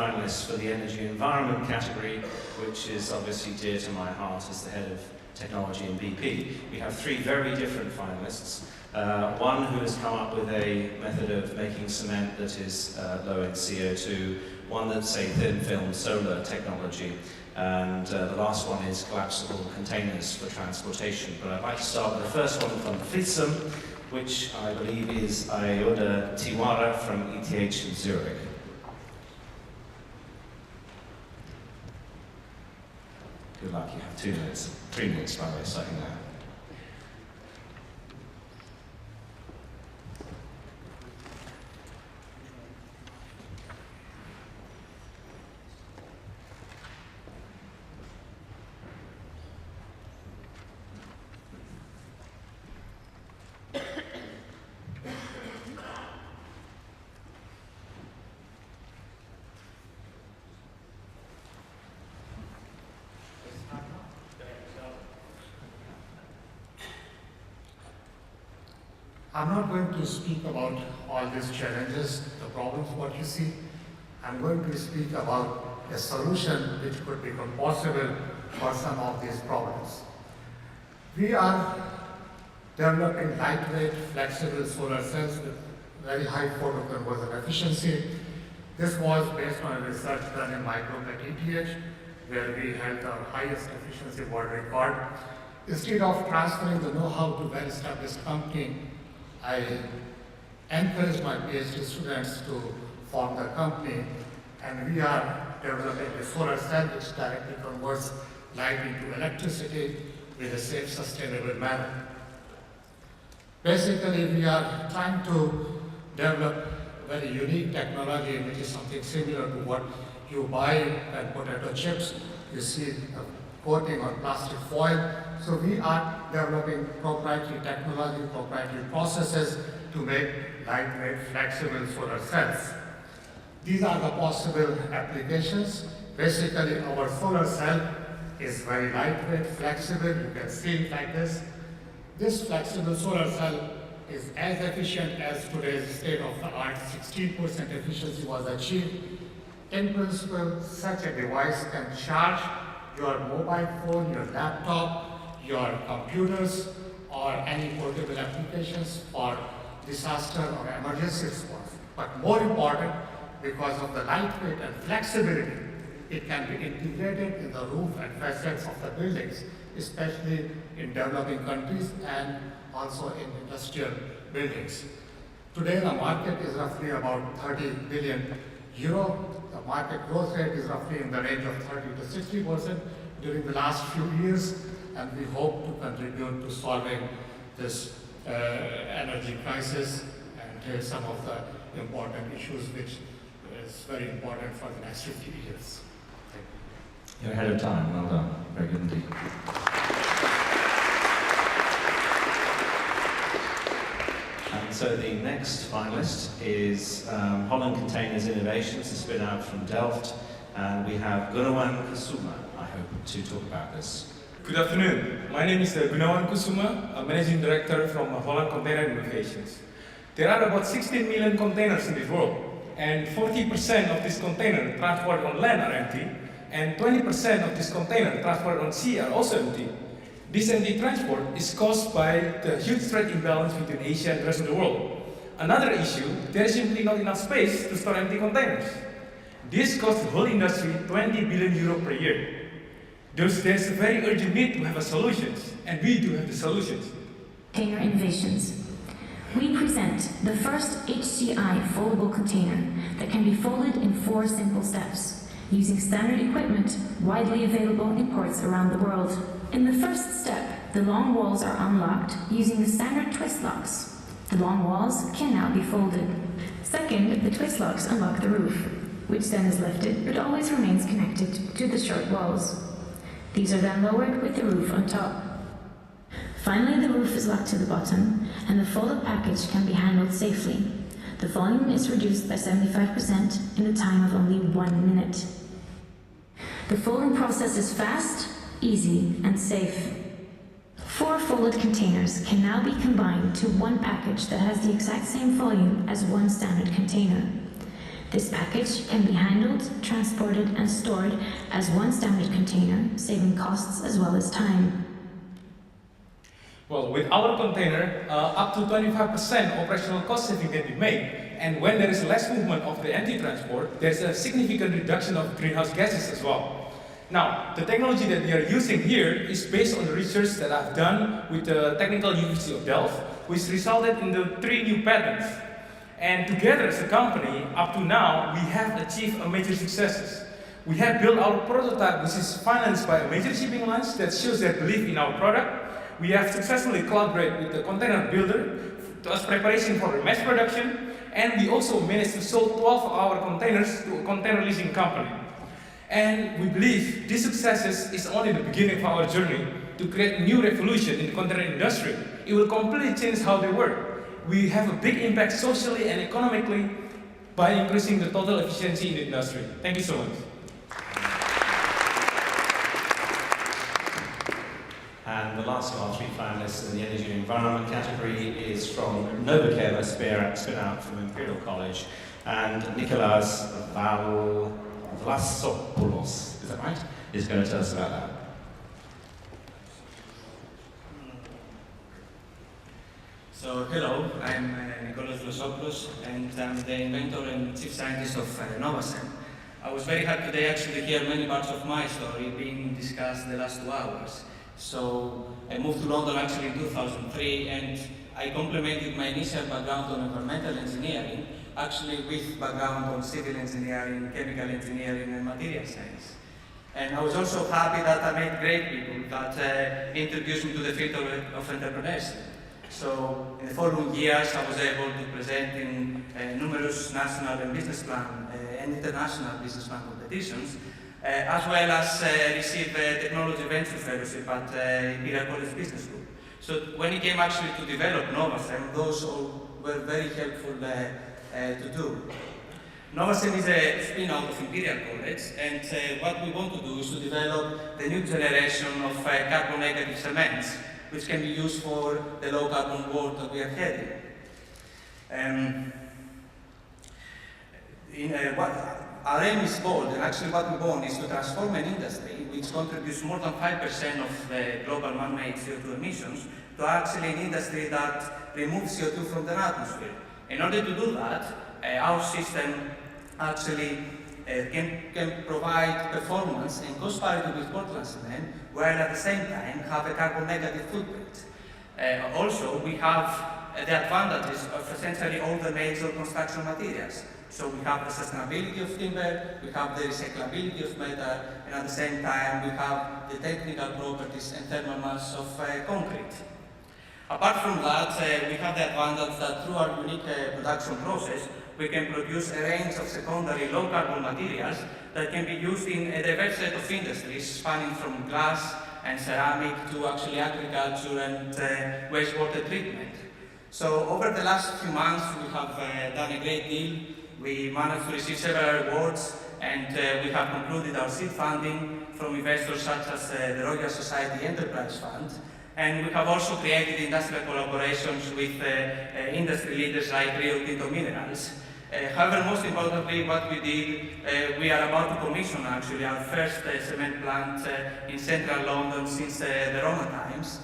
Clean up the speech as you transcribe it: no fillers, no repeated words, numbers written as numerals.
finalists for the Energy and Environment category, which is obviously dear to my heart as the head of technology in BP. We have 3 very different finalists. One who has come up with a method of making cement that is low in CO2, one that's a thin film solar technology, and the last one is collapsible containers for transportation. But I'd like to start with the first one from FISM, which I believe is Ayoda Tiwara from ETH in Zurich. Good luck, you have 2 minutes, 3 minutes by the way, starting now. I'm not going to speak about all these challenges, the problems, what you see. I'm going to speak about a solution which could become possible for some of these problems. We are developing lightweight, flexible solar cells with very high photoconversion efficiency. This was based on research done in my group at ETH, where we held our highest efficiency world record. Instead of transferring the know-how to well-established company, I encourage my PhD students to form the company, and we are developing a solar cell which directly converts light into electricity with a safe, sustainable manner. Basically, we are trying to develop a very unique technology, which is something similar to what you buy and potato chips. You see a coating on plastic foil. So we are developing proprietary technology, proprietary processes to make lightweight, flexible solar cells. These are the possible applications. Basically, our solar cell is very lightweight, flexible. You can see it like this. This flexible solar cell is as efficient as today's state-of-the-art 16% efficiency was achieved. In principle, such a device can charge your mobile phone, your laptop, your computers, or any portable applications for disaster or emergency response. But more important, because of the lightweight and flexibility, it can be integrated in the roof and facades of the buildings, especially in developing countries and also in industrial buildings. Today, the market is roughly about 30 billion euro. The market growth rate is roughly in the range of 30 to 60% during the last few years, and we hope to contribute to solving this energy crisis and some of the important issues which is very important for the next 50 years. Thank you. You're ahead of time, well done. Very good indeed. And so the next finalist is Holland Containers Innovations, a spin out from Delft, and we have Gunawan Kusuma, I hope, to talk about this. Good afternoon. My name is Gunawan Kusuma, a managing director from Holland Container Innovations. There are about 16 million containers in this world, and 40% of these containers transported on land are empty, and 20% of these containers transported on sea are also empty. This empty transport is caused by the huge trade imbalance between Asia and the rest of the world. Another issue, there is simply not enough space to store empty containers. This costs the whole industry 20 billion euro per year. There's a very urgent need to have a solutions, and we do have the solutions. Container Innovations. We present the first HCI foldable container that can be folded in 4 simple steps, using standard equipment widely available in ports around the world. In the first step, the long walls are unlocked using the standard twist locks. The long walls can now be folded. Second, the twist locks unlock the roof, which then is lifted but always remains connected to the short walls. These are then lowered with the roof on top. Finally, the roof is locked to the bottom, and the folded package can be handled safely. The volume is reduced by 75% in a time of only 1 minute. The folding process is fast, easy, and safe. 4 folded containers can now be combined to one package that has the exact same volume as one standard container. This package can be handled, transported and stored as one standard container, saving costs as well as time. Well, with our container, up to 25% operational cost saving can be made. And when there is less movement of the empty transport, there's a significant reduction of greenhouse gases as well. Now, the technology that we are using here is based on the research that I've done with the Technical University of Delft, which resulted in the 3 new patents. And together as a company, up to now, we have achieved a major successes. We have built our prototype, which is financed by a major shipping lines that shows their belief in our product. We have successfully collaborated with the container builder as preparation for the mass production. And we also managed to sell 12 of our containers to a container leasing company. And we believe these successes is only the beginning of our journey to create a new revolution in the container industry. It will completely change how they work. We have a big impact socially and economically by increasing the total efficiency in the industry. Thank you so much. And the last of our 3 finalists in the Energy and Environment category is from Novacare, spin out from Imperial College, and Nikolaos Vlasopoulos, is that right? Is going to tell us about that. So, hello, I'm Nikolaos Vlasopoulos, and I'm the inventor and chief scientist of Novacem. I was very happy today actually to hear many parts of my story being discussed the last 2 hours. So I moved to London actually in 2003, and I complemented my initial background on environmental engineering actually with background on civil engineering, chemical engineering and material science. And I was also happy that I met great people that introduced me to the field of entrepreneurship. So in the following years I was able to present in numerous national and business plan and international business plan competitions, as well as receive a technology venture fellowship at Imperial College Business School. So when it came actually to develop Novacem, those all were very helpful to do. Novacem is a spin-out of Imperial College, and what we want to do is to develop the new generation of carbon-negative cements, which can be used for the low-carbon world that we are heading. Our aim is bold, and actually what we want is to transform an industry which contributes more than 5% of the global man-made CO2 emissions to actually an industry that removes CO2 from the atmosphere. In order to do that, our system actually can provide performance and cost parity with Portland cement, while at the same time have a carbon negative footprint. Also, we have the advantages of essentially all the major construction materials. So we have the sustainability of timber, we have the recyclability of metal, and at the same time we have the technical properties and thermal mass of concrete. Apart from that, we have the advantage that through our unique production process, we can produce a range of secondary low-carbon materials that can be used in a diverse set of industries, spanning from glass and ceramic to actually agriculture and wastewater treatment. So over the last few months, we have done a great deal. We managed to receive several awards, and we have concluded our seed funding from investors such as the Royal Society Enterprise Fund. And we have also created industrial collaborations with industry leaders like Rio Tinto Minerals. However, most importantly, what we did, we are about to commission actually our first cement plant in central London since the Roma times.